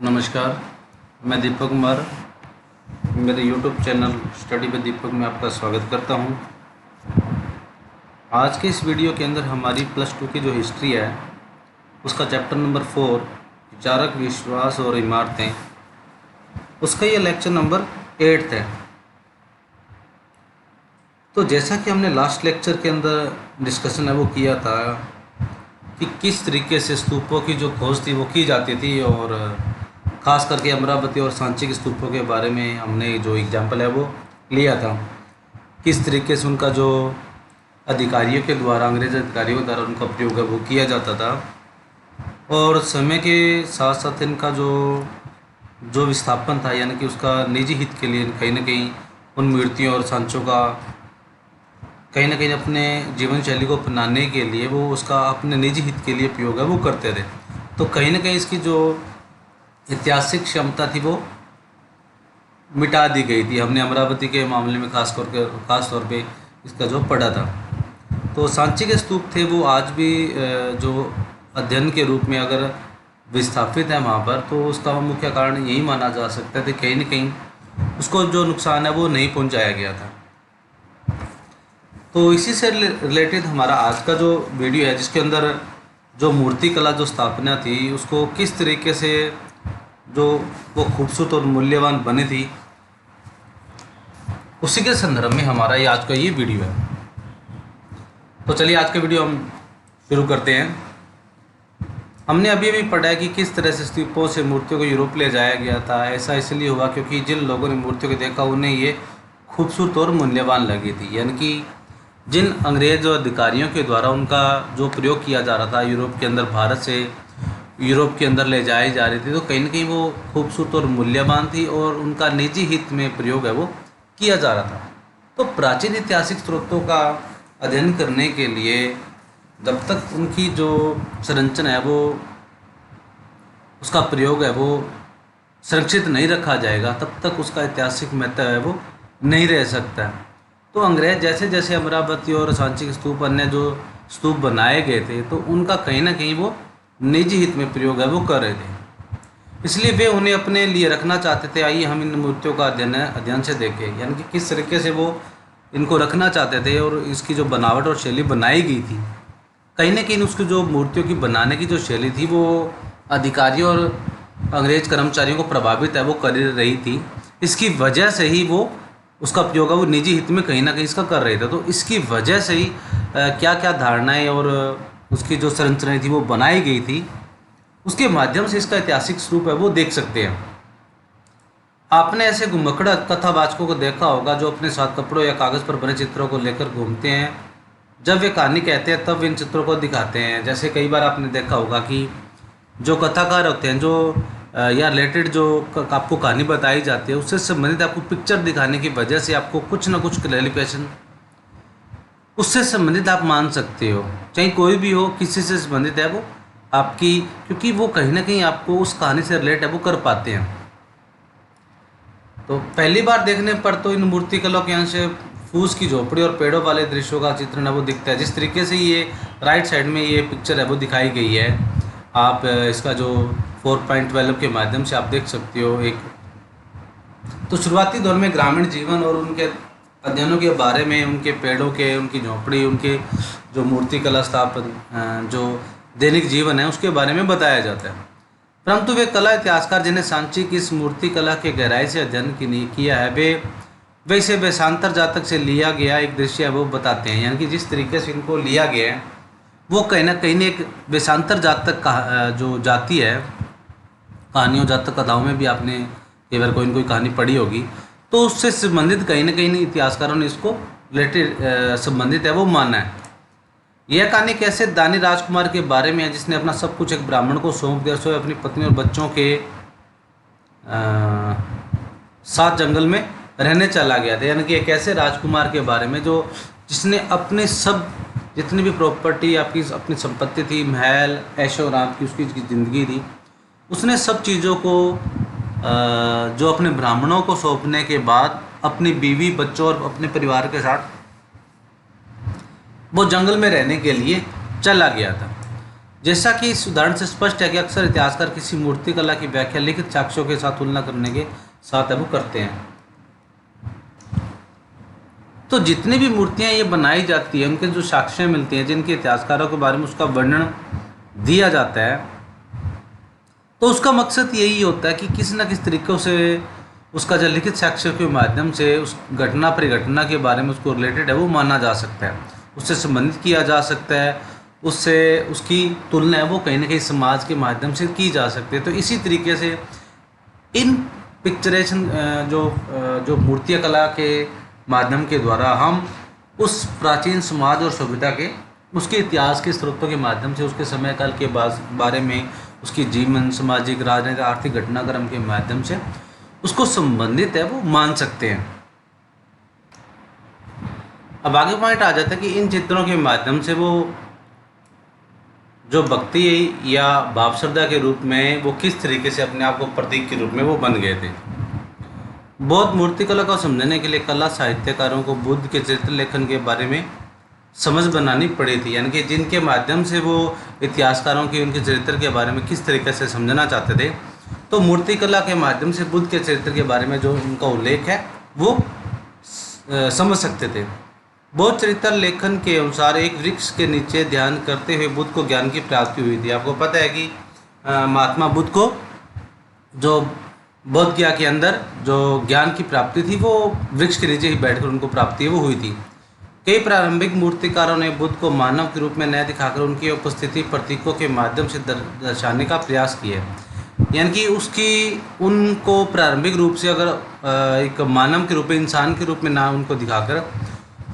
नमस्कार, मैं दीपक कुमार मेरे यूट्यूब चैनल स्टडी विद दीपक में आपका स्वागत करता हूं। आज के इस वीडियो के अंदर हमारी +2 की जो हिस्ट्री है उसका चैप्टर नंबर 4 विचारक विश्वास और इमारतें, उसका ये लेक्चर नंबर 8 है। तो जैसा कि हमने लास्ट लेक्चर के अंदर डिस्कशन है वो किया था कि किस तरीके से स्तूपों की जो खोज थी वो की जाती थी, और ख़ास करके अमरावती और सांची के स्तूपों के बारे में हमने जो एग्जाम्पल है वो लिया था। किस तरीके से उनका जो अधिकारियों के द्वारा, अंग्रेज़ अधिकारियों के द्वारा उनका प्रयोग है वो किया जाता था, और समय के साथ साथ इनका जो विस्थापन था, यानी कि उसका निजी हित के लिए कहीं ना कहीं उन मूर्तियों और सांचों का कहीं ना कहीं अपने जीवन शैली को अपनाने के लिए वो उसका अपने निजी हित के लिए प्रयोग है वो करते थे। तो कहीं ना कहीं इसकी जो ऐतिहासिक क्षमता थी वो मिटा दी गई थी। हमने अमरावती के मामले में खास तौर पे इसका जो पढ़ा था। तो सांची के स्तूप थे वो आज भी जो अध्ययन के रूप में अगर विस्थापित है वहाँ पर, तो उसका मुख्य कारण यही माना जा सकता है कि कहीं ना कहीं उसको जो नुकसान है वो नहीं पहुँचाया गया था। तो इसी से रिलेटेड हमारा आज का जो वीडियो है, जिसके अंदर जो मूर्ति कला जो स्थापना थी उसको किस तरीके से जो वो खूबसूरत और मूल्यवान बनी थी, उसी के संदर्भ में हमारा ये आज का ये वीडियो है। तो चलिए आज का वीडियो हम शुरू करते हैं। हमने अभी पढ़ा है कि किस तरह से स्तूपों से मूर्तियों को यूरोप ले जाया गया था। ऐसा इसलिए हुआ क्योंकि जिन लोगों ने मूर्तियों को देखा उन्हें ये खूबसूरत और मूल्यवान लगी थी, यानी कि जिन अंग्रेज़ अधिकारियों के द्वारा उनका जो प्रयोग किया जा रहा था यूरोप के अंदर, भारत से यूरोप के अंदर ले जाई जा रही थी, तो कहीं ना कहीं वो खूबसूरत और मूल्यवान थी और उनका निजी हित में प्रयोग है वो किया जा रहा था। तो प्राचीन ऐतिहासिक स्रोतों का अध्ययन करने के लिए जब तक उनकी जो संरचना है वो उसका प्रयोग है वो संरक्षित नहीं रखा जाएगा, तब तक उसका ऐतिहासिक महत्व है वो नहीं रह सकता। तो अंग्रेज़ जैसे जैसे अमरावती और सांची के स्तूप, अन्य जो स्तूप बनाए गए थे, तो उनका कहीं ना कहीं वो निजी हित में प्रयोग है वो कर रहे थे, इसलिए वे उन्हें अपने लिए रखना चाहते थे। आइए हम इन मूर्तियों का अध्ययन से देखें, यानी कि किस तरीके से वो इनको रखना चाहते थे और इसकी जो बनावट और शैली बनाई गई थी, कहीं ना कहीं उसकी जो मूर्तियों की बनाने की जो शैली थी वो अधिकारियों और अंग्रेज़ कर्मचारियों को प्रभावित है वो कर रही थी। इसकी वजह से ही वो उसका प्रयोग है वो निजी हित में कहीं ना कहीं इसका कर रहे थे। तो इसकी वजह से ही क्या क्या धारणाएं और उसकी जो संरचनाएं थी वो बनाई गई थी, उसके माध्यम से इसका ऐतिहासिक स्वरूप है वो देख सकते हैं। आपने ऐसे घुमक्कड़ कथावाचकों को देखा होगा जो अपने साथ कपड़ों या कागज़ पर बने चित्रों को लेकर घूमते हैं। जब वे कहानी कहते हैं तब इन चित्रों को दिखाते हैं। जैसे कई बार आपने देखा होगा कि जो कथाकार होते हैं, जो या रिलेटेड जो आपको कहानी बताई जाती है उससे संबंधित आपको पिक्चर दिखाने की वजह से आपको कुछ ना कुछ क्लैरिफिकेशन उससे संबंधित आप मान सकते हो, चाहे कोई भी हो, किसी से संबंधित है वो आपकी, क्योंकि वो कहीं ना कहीं आपको उस कहानी से रिलेट है वो कर पाते हैं। तो पहली बार देखने पर तो इन मूर्तिकलाओं के यहाँ से फूस की झोपड़ी और पेड़ों वाले दृश्यों का चित्रण है वो दिखता है। जिस तरीके से ये राइट साइड में ये पिक्चर है वो दिखाई गई है, आप इसका जो 4.12 के माध्यम से आप देख सकते हो। एक तो शुरुआती दौर में ग्रामीण जीवन और उनके अध्ययनों के बारे में, उनके पेड़ों के, उनकी झोंपड़ी, उनके जो मूर्तिकला स्थापन जो दैनिक जीवन है उसके बारे में बताया जाता है। परंतु वे कला इतिहासकार जिन्हें सांची की इस मूर्ति कला के गहराई से अध्ययन किया है, वे इसे वेशांतर जातक से लिया गया एक दृश्य है वो बताते हैं। यानी कि जिस तरीके से इनको लिया गया है वो कहीं ना कहीं एक वेशांतर जातक का जो जाति है, कहानियों जातक कथाओं में भी आपने कई बार कोई न कोई कहानी पढ़ी होगी, तो उससे संबंधित कहीं ना कहीं इतिहासकारों ने इसको रिलेटेड संबंधित है वो माना है। यह कहानी कैसे दानी राजकुमार के बारे में है जिसने अपना सब कुछ एक ब्राह्मण को सौंप दिया, सो अपनी पत्नी और बच्चों के साथ जंगल में रहने चला गया था। यानी कि एक ऐसे राजकुमार के बारे में जो जिसने अपने सब जितनी भी प्रॉपर्टी आपकी अपनी संपत्ति थी, महल ऐशो आराम की उसकी ज़िंदगी थी, उसने सब चीज़ों को जो अपने ब्राह्मणों को सौंपने के बाद अपनी बीवी, बच्चों और अपने परिवार के साथ वो जंगल में रहने के लिए चला गया था। जैसा कि इस उदाहरण से स्पष्ट है कि अक्सर इतिहासकार किसी मूर्ति कला की व्याख्या लिखित साक्ष्यों के साथ तुलना करने के साथ वो करते हैं। तो जितनी भी मूर्तियां ये बनाई जाती है उनके जो साक्ष्य मिलती हैं, जिनके इतिहासकारों के बारे में उसका वर्णन दिया जाता है, तो उसका मकसद यही होता है कि किसी न किसी तरीक़ों से उसका जो लिखित साक्ष्य के माध्यम से उस घटना परिघटना के बारे में उसको रिलेटेड है वो माना जा सकता है, उससे संबंधित किया जा सकता है, उससे उसकी तुलना है वो कहीं ना कहीं समाज के माध्यम से की जा सकती है। तो इसी तरीके से इन पिक्चरेशन जो मूर्तियाँ कला के माध्यम के द्वारा हम उस प्राचीन समाज और सभ्यता के उसके इतिहास के स्रोतों के माध्यम से उसके समय काल के बारे में उसकी जीवन, सामाजिक, राजनीतिक, आर्थिक घटनाक्रम के माध्यम से उसको संबंधित है वो मान सकते हैं। अब आगे पॉइंट आ जाता है कि इन चित्रों के माध्यम से वो जो भक्ति या भाव श्रद्धा के रूप में वो किस तरीके से अपने आप को प्रतीक के रूप में वो बन गए थे। बौद्ध मूर्तिकला को समझने के लिए कला साहित्यकारों को बुद्ध के चरित्र लेखन के बारे में समझ बनानी पड़ी थी, यानी कि जिनके माध्यम से वो इतिहासकारों की उनके चरित्र के बारे में किस तरीके से समझना चाहते थे। तो मूर्तिकला के माध्यम से बुद्ध के चरित्र के बारे में जो उनका उल्लेख है वो समझ सकते थे। बौद्ध चरित्र लेखन के अनुसार एक वृक्ष के नीचे ध्यान करते हुए बुद्ध को ज्ञान की प्राप्ति हुई थी। आपको पता है कि महात्मा बुद्ध को जो बोध गया के अंदर जो ज्ञान की प्राप्ति थी वो वृक्ष के नीचे ही बैठकर उनको प्राप्ति वो हुई थी। कई प्रारंभिक मूर्तिकारों ने बुद्ध को मानव के रूप में न दिखाकर उनकी उपस्थिति प्रतीकों के माध्यम से दर्शाने का प्रयास किया, यानी कि उनको प्रारंभिक रूप से अगर एक मानव के रूप में, इंसान के रूप में ना उनको दिखाकर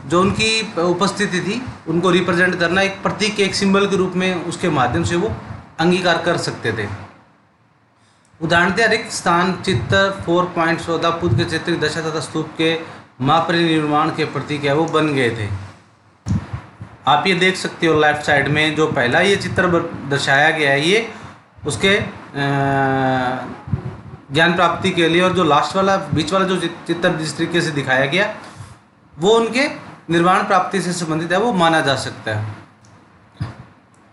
जो उनकी उपस्थिति थी उनको रिप्रेजेंट करना एक प्रतीक, एक सिंबल के रूप में उसके माध्यम से वो अंगीकार कर सकते थे। उदाहरणतः रिक्त स्थान चित्र 4.14 बुद्ध के चित्र दशा तथा स्तूप के महापरिनिर्वाण के प्रतीक है वो बन गए थे। आप ये देख सकते हो लेफ्ट साइड में जो पहला ये चित्र दर्शाया गया है ये उसके ज्ञान प्राप्ति के लिए, और जो लास्ट वाला बीच वाला जो चित्र जिस तरीके से दिखाया गया वो उनके निर्वाण प्राप्ति से संबंधित है वो माना जा सकता है।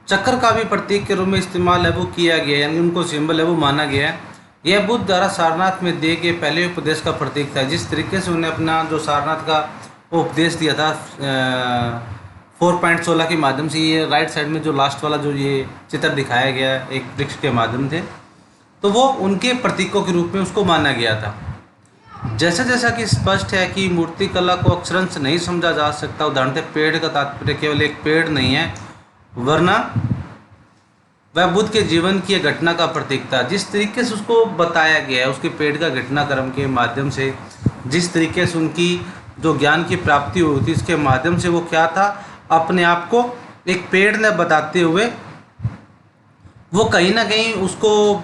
चक्र का भी प्रतीक के रूप में इस्तेमाल है वो किया गया, यानी उनको सिंबल है वो माना गया है। यह बुद्ध द्वारा सारनाथ में दिए गए पहले उपदेश का प्रतीक था। जिस तरीके से उन्हें अपना जो सारनाथ का उपदेश दिया था 4.16 के माध्यम से, ये राइट साइड में जो लास्ट वाला जो ये चित्र दिखाया गया एक वृक्ष के माध्यम से, तो वो उनके प्रतीकों के रूप में उसको माना गया था। जैसा जैसा कि स्पष्ट है कि मूर्ति कला को अक्षरंश नहीं समझा जा सकता। उदाहरणतः पेड़ का तात्पर्य केवल एक पेड़ नहीं है, वरना वह बुद्ध के जीवन की घटना का प्रतीक था। जिस तरीके से उसको बताया गया है उसके पेड़ का घटनाक्रम के माध्यम से, जिस तरीके से उनकी जो ज्ञान की प्राप्ति हुई थी इसके माध्यम से वो क्या था, अपने आप को एक पेड़ ने बताते हुए वो कहीं ना कहीं उसको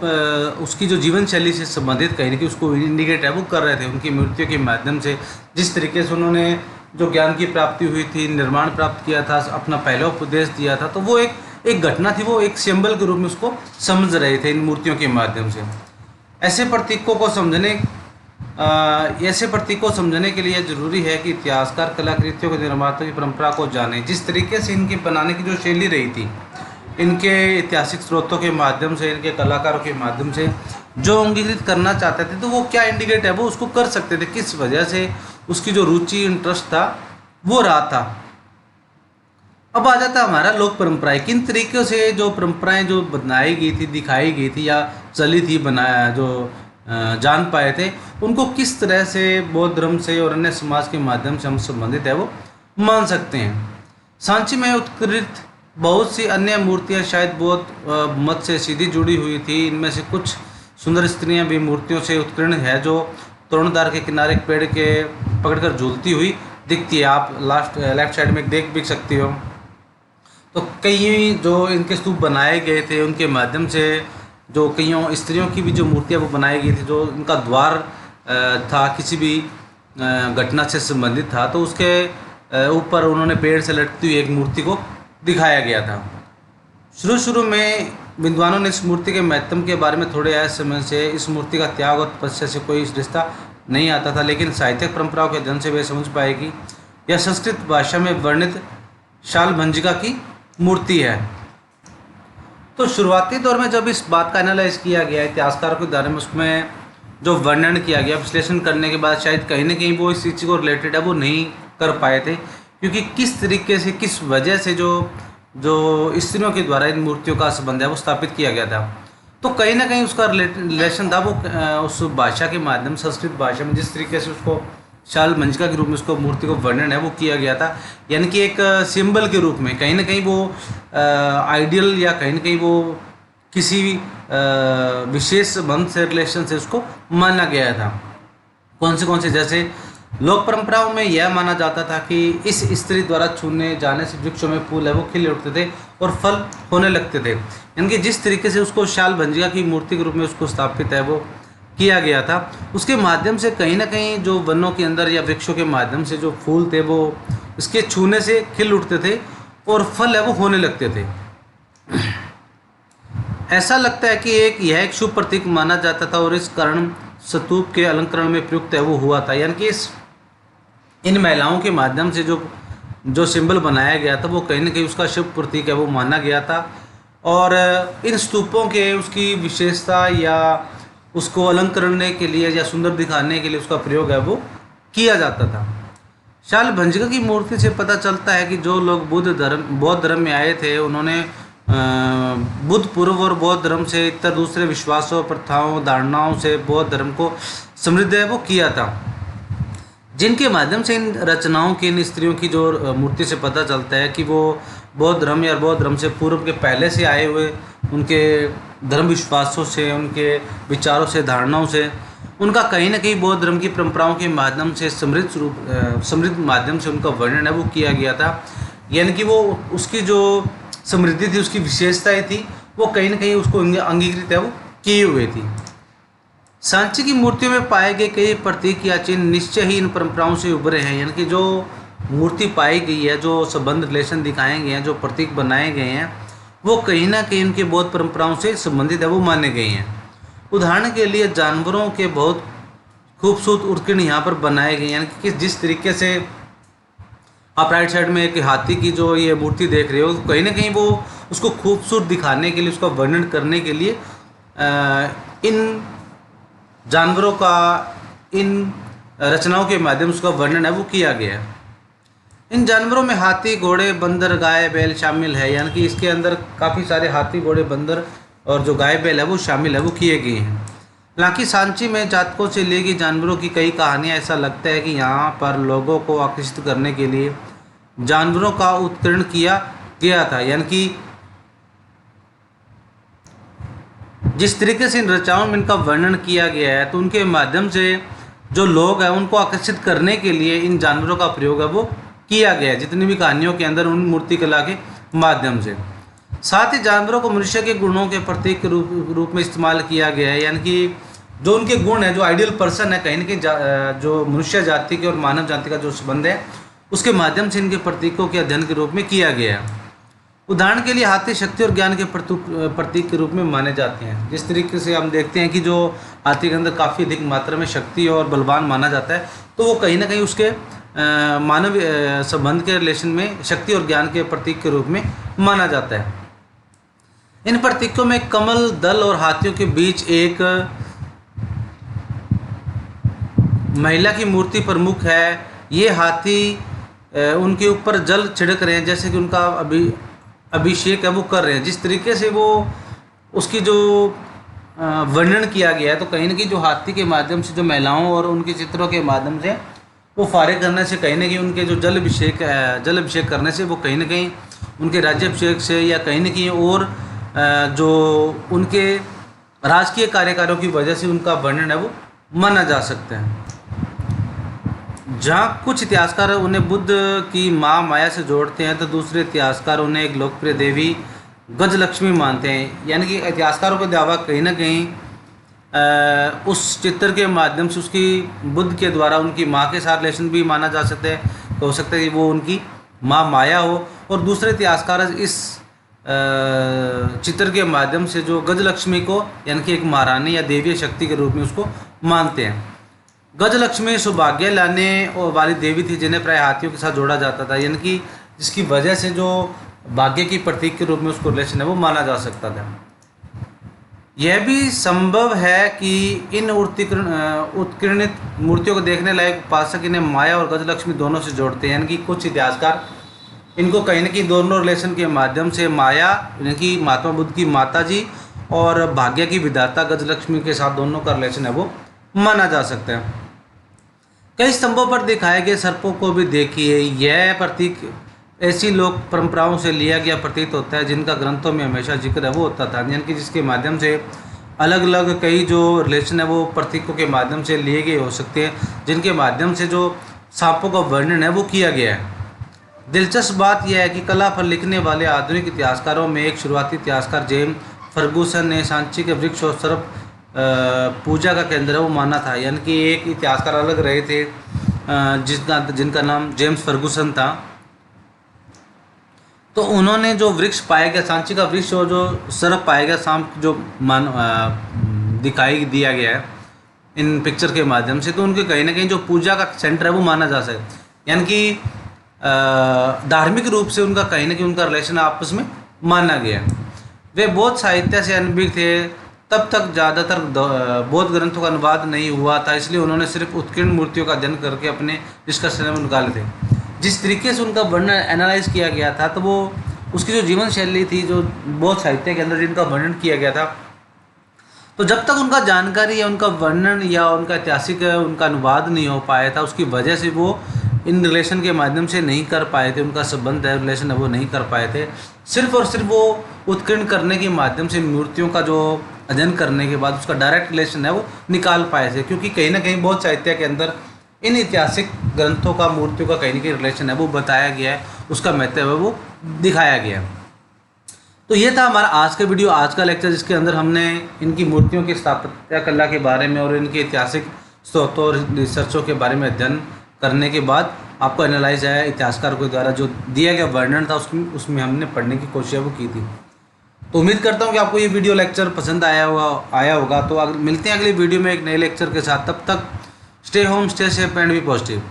उसकी जो जीवन शैली से संबंधित कहीं ना कहीं उसको इंडिकेट है वो कर रहे थे उनकी मूर्तियों के माध्यम से। जिस तरीके से उन्होंने जो ज्ञान की प्राप्ति हुई थी, निर्माण प्राप्त किया था, अपना पहला उपदेश दिया था, तो वो एक घटना थी, वो एक सिंबल के रूप में उसको समझ रहे थे इन मूर्तियों के माध्यम से। ऐसे प्रतीकों को समझने के लिए ज़रूरी है कि इतिहासकार कलाकृतियों के निर्माता की परंपरा को जाने। जिस तरीके से इनके बनाने की जो शैली रही थी, इनके ऐतिहासिक स्रोतों के माध्यम से, इनके कलाकारों के माध्यम से जो अंगीकृत करना चाहते थे, तो वो क्या इंडिकेट है वो उसको कर सकते थे, किस वजह से उसकी जो रुचि, इंटरेस्ट था वो रहा था। अब आ जाता है हमारा लोक परंपराएं। किन तरीक़ों से जो परंपराएं जो बनाई गई थी, दिखाई गई थी या चली थी, बनाया जो जान पाए थे, उनको किस तरह से बौद्ध धर्म से और अन्य समाज के माध्यम से हम संबंधित है वो मान सकते हैं। सांची में उत्कृत बहुत सी अन्य मूर्तियां शायद बौद्ध मत से सीधी जुड़ी हुई थी। इनमें से कुछ सुंदर स्त्रियां भी मूर्तियों से उत्कीर्ण है जो तोरणदार के किनारे एक पेड़ के पकड़कर झूलती हुई दिखती है। आप लेफ्ट साइड में देख भी सकती हो। तो कई जो इनके स्तूप बनाए गए थे उनके माध्यम से जो कईयों स्त्रियों की भी जो मूर्तियाँ वो बनाई गई थी, जो उनका द्वार था किसी भी घटना से संबंधित था, तो उसके ऊपर उन्होंने पेड़ से लटकती हुई एक मूर्ति को दिखाया गया था। शुरू में विद्वानों ने इस मूर्ति के महत्व के बारे में थोड़े ऐसे समय से इस मूर्ति का त्याग और तपस्या से कोई रिश्ता नहीं आता था, लेकिन साहित्यिक परंपराओं के अध्ययन से वे समझ पाए कि यह संस्कृत भाषा में वर्णित शालभंजिका की मूर्ति है। तो शुरुआती दौर में जब इस बात का एनालाइज किया गया इतिहासकारों के द्वारा में, उसमें जो वर्णन किया गया विश्लेषण करने के बाद शायद कहीं ना कहीं वो इस चीज़ को रिलेटेड है वो नहीं कर पाए थे, क्योंकि किस तरीके से किस वजह से जो जो स्त्रियों के द्वारा इन मूर्तियों का संबंध है वो स्थापित किया गया था। तो कहीं ना कहीं उसका रिलेशन था वो उस भाषा के माध्यम, संस्कृत भाषा में जिस तरीके से उसको शाल मंजिका के रूप में उसको मूर्ति को वर्णन है वो किया गया था, यानी कि एक सिंबल के रूप में कहीं ना कहीं वो आइडियल या कहीं ना कहीं वो किसी विशेष बंध से रिलेशन से उसको माना गया था। कौन से जैसे लोक परंपराओं में यह माना जाता था कि इस स्त्री द्वारा छूने जाने से वृक्षों में फूल है वो खिल उठते थे और फल होने लगते थे, यानी कि जिस तरीके से उसको शाल भंजिका की मूर्ति के रूप में उसको स्थापित है वो किया गया था, उसके माध्यम से कहीं ना कहीं जो वनों के अंदर या वृक्षों के माध्यम से जो फूल थे वो इसके छूने से खिल उठते थे और फल है वो होने लगते थे। ऐसा लगता है कि यह एक शुभ प्रतीक माना जाता था और इस कारण स्तूप के अलंकरण में प्रयुक्त है वो हुआ था, यानी कि इन महिलाओं के माध्यम से जो सिंबल बनाया गया था वो कहीं ना कहीं उसका शुभ प्रतीक है वो माना गया था। और इन स्तूपों के उसकी विशेषता या उसको अलंकरण के लिए या सुंदर दिखाने के लिए उसका प्रयोग है वो किया जाता था। शाल भंजिका की मूर्ति से पता चलता है कि जो लोग बौद्ध धर्म में आए थे उन्होंने बुद्ध पूर्व और बौद्ध धर्म से इतर दूसरे विश्वासों, प्रथाओं, धारणाओं से बौद्ध धर्म को समृद्ध है वो किया था, जिनके माध्यम से इन रचनाओं की, इन स्त्रियों की जो मूर्ति से पता चलता है कि वो बौद्ध धर्म या बौद्ध धर्म से पूर्व के पहले से आए हुए उनके धर्म विश्वासों से, उनके विचारों से, धारणाओं से, उनका कहीं ना कहीं बौद्ध धर्म की परंपराओं के माध्यम से समृद्ध माध्यम से उनका वर्णन है वो किया गया था, यानी कि वो उसकी जो समृद्धि थी, उसकी विशेषताएं थी वो कहीं ना कहीं उसको अंगीकृत है वो किए हुए थी। सांची की मूर्तियों में पाए गए कई प्रतीक या चिन्ह निश्चय ही इन परंपराओं से उभरे हैं, यानी कि जो मूर्ति पाई गई है, जो संबंध रिलेशन दिखाए गए हैं, जो प्रतीक बनाए गए हैं वो कहीं ना कहीं उनके बौद्ध परंपराओं से संबंधित है वो माने गए हैं। उदाहरण के लिए जानवरों के बहुत खूबसूरत उत्कीर्ण यहाँ पर बनाए गए हैं, यानी कि जिस तरीके से आप राइट साइड में एक हाथी की जो ये मूर्ति देख रहे हो, कहीं ना कहीं वो उसको खूबसूरत दिखाने के लिए, उसका वर्णन करने के लिए इन जानवरों का, इन रचनाओं के माध्यम से उसका वर्णन है वो किया गया है। इन जानवरों में हाथी, घोड़े, बंदर, गाय, बैल शामिल है, यानी कि इसके अंदर काफ़ी सारे हाथी, घोड़े, बंदर और जो गाय बैल है वो शामिल है वो किए गए हैं। हालांकि सांची में जातकों से ले गई जानवरों की कई कहानियाँ, ऐसा लगता है कि यहाँ पर लोगों को आकर्षित करने के लिए जानवरों का उत्कीर्ण किया गया था, यानी कि जिस तरीके से इन रचनाओं में इनका वर्णन किया गया है तो उनके माध्यम से जो लोग हैं उनको आकर्षित करने के लिए इन जानवरों का प्रयोग है वो किया गया है, जितनी भी कहानियों के अंदर उन मूर्ति कला के माध्यम से। साथ ही जानवरों को मनुष्य के गुणों के प्रतीक के रूप में इस्तेमाल किया गया है, यानी कि जो उनके गुण है, जो आइडियल पर्सन है, कहीं ना कहीं जो मनुष्य जाति के और मानव जाति का जो संबंध है उसके माध्यम से इनके प्रतीकों के अध्ययन के रूप में किया गया है। उदाहरण के लिए हाथी शक्ति और ज्ञान के प्रतीक के रूप में माने जाते हैं। जिस तरीके से हम देखते हैं कि जो हाथी के अंदर काफ़ी अधिक मात्रा में शक्ति और बलवान माना जाता है, तो वो कहीं ना कहीं उसके मानव संबंध के रिलेशन में शक्ति और ज्ञान के प्रतीक के रूप में माना जाता है। इन प्रतीकों में कमल दल और हाथियों के बीच एक महिला की मूर्ति प्रमुख है। ये हाथी उनके ऊपर जल छिड़क रहे हैं, जैसे कि उनका अभिषेक है वो कर रहे हैं। जिस तरीके से वो उसकी जो वर्णन किया गया है, तो कहीं ना कहीं जो हाथी के माध्यम से जो महिलाओं और उनके चित्रों के माध्यम से वो फारिग करने से, कहीं ना कहीं उनके जो जल अभिषेक करने से वो कहीं ना कहीं उनके राज्याभिषेक से या कहीं ना कहीं और जो उनके राजकीय कार्यकारों की वजह से उनका वर्णन है वो माना जा सकता है। जहाँ कुछ इतिहासकार उन्हें बुद्ध की माँ माया से जोड़ते हैं, तो दूसरे इतिहासकार उन्हें एक लोकप्रिय देवी गजलक्ष्मी मानते हैं। यानी कि इतिहासकारों का दावा कहीं ना कहीं उस चित्र के माध्यम से उसकी बुद्ध के द्वारा उनकी माँ के साथ रिलेशन भी माना जा सकता है, तो हो सकता है कि वो उनकी माँ माया हो। और दूसरे इतिहासकार इस चित्र के माध्यम से जो गजलक्ष्मी को यानी कि एक महारानी या देवी शक्ति के रूप में उसको मानते हैं। गजलक्ष्मी सौभाग्य लाने वाली देवी थी, जिन्हें प्राय हाथियों के साथ जोड़ा जाता था, यानी कि जिसकी वजह से जो भाग्य की प्रतीक के रूप में उसको रिलेशन है वो माना जा सकता था। यह भी संभव है कि इन उत्कीर्णित मूर्तियों को देखने लायक उपासक इन्हें माया और गजलक्ष्मी दोनों से जोड़ते हैं, यानी कि कुछ इतिहासकार इनको कहीं ना कहीं दोनों रिलेशन के माध्यम से माया यानी कि महात्मा बुद्ध की माता जी और भाग्य की विधाता गजलक्ष्मी के साथ दोनों का रिलेशन है वो माना जा सकता है। कई स्तंभों पर दिखाए गए सर्पों को भी देखिए, यह प्रतीक ऐसी लोक परंपराओं से लिया गया प्रतीत होता है जिनका ग्रंथों में हमेशा जिक्र है वो होता था, यानी कि जिसके माध्यम से अलग अलग कई जो रिलेशन है वो प्रतीकों के माध्यम से लिए गए हो सकते हैं, जिनके माध्यम से जो सांपों का वर्णन है वो किया गया है। दिलचस्प बात यह है कि कला पर लिखने वाले आधुनिक इतिहासकारों में एक शुरुआती इतिहासकार जेम्स फर्गुसन ने सांची के वृक्ष और सर्प पूजा का केंद्र है वो माना था, यानी कि एक इतिहासकार अलग रहे थे जिनका नाम जेम्स फर्गुसन था। तो उन्होंने जो वृक्ष पाया गया, सांची का वृक्ष और जो सर्प पाया गया, सांप जो दिखाई दिया गया है इन पिक्चर के माध्यम से, तो उनके कहीं ना कहीं जो पूजा का सेंटर है वो माना जा सकता है, यानी कि धार्मिक रूप से उनका कहीं ना कहीं उनका रिलेशन आपस में माना गया। वे बौद्ध साहित्य से अनभिज्ञ थे, तब तक ज़्यादातर बौद्ध ग्रंथों का अनुवाद नहीं हुआ था, इसलिए उन्होंने सिर्फ उत्कीर्ण मूर्तियों का अध्ययन करके अपने डिस्कशन में निकाले थे। जिस तरीके से उनका वर्णन एनालाइज किया गया था, तो वो उसकी जो जीवन शैली थी, जो बौद्ध साहित्य के अंदर जिनका वर्णन किया गया था, तो जब तक उनका जानकारी या उनका वर्णन या उनका ऐतिहासिक उनका अनुवाद नहीं हो पाया था, उसकी वजह से वो इन रिलेशन के माध्यम से नहीं कर पाए थे, उनका संबंध है रिलेशन है वो नहीं कर पाए थे। सिर्फ और सिर्फ वो उत्कीर्ण करने के माध्यम से मूर्तियों का जो अध्ययन करने के बाद उसका डायरेक्ट रिलेशन है वो निकाल पाए थे, क्योंकि कहीं ना कहीं बौद्ध साहित्य के अंदर इन ऐतिहासिक ग्रंथों का मूर्तियों का कहीं ना कहीं रिलेशन है वो बताया गया है, उसका महत्व है वो दिखाया गया है। तो ये था हमारा आज का वीडियो, आज का लेक्चर, जिसके अंदर हमने इनकी मूर्तियों की स्थापत्य कला के बारे में और इनके ऐतिहासिक स्रोतों और रिसर्चों के बारे में अध्ययन करने के बाद आपको एनालाइज आया, इतिहासकार के द्वारा जो दिया गया वर्णन था उसमें हमने पढ़ने की कोशिश वो की थी। तो उम्मीद करता हूँ कि आपको ये वीडियो लेक्चर पसंद आया होगा। तो मिलते हैं अगली वीडियो में एक नए लेक्चर के साथ, तब तक stay home, stay safe and be positive.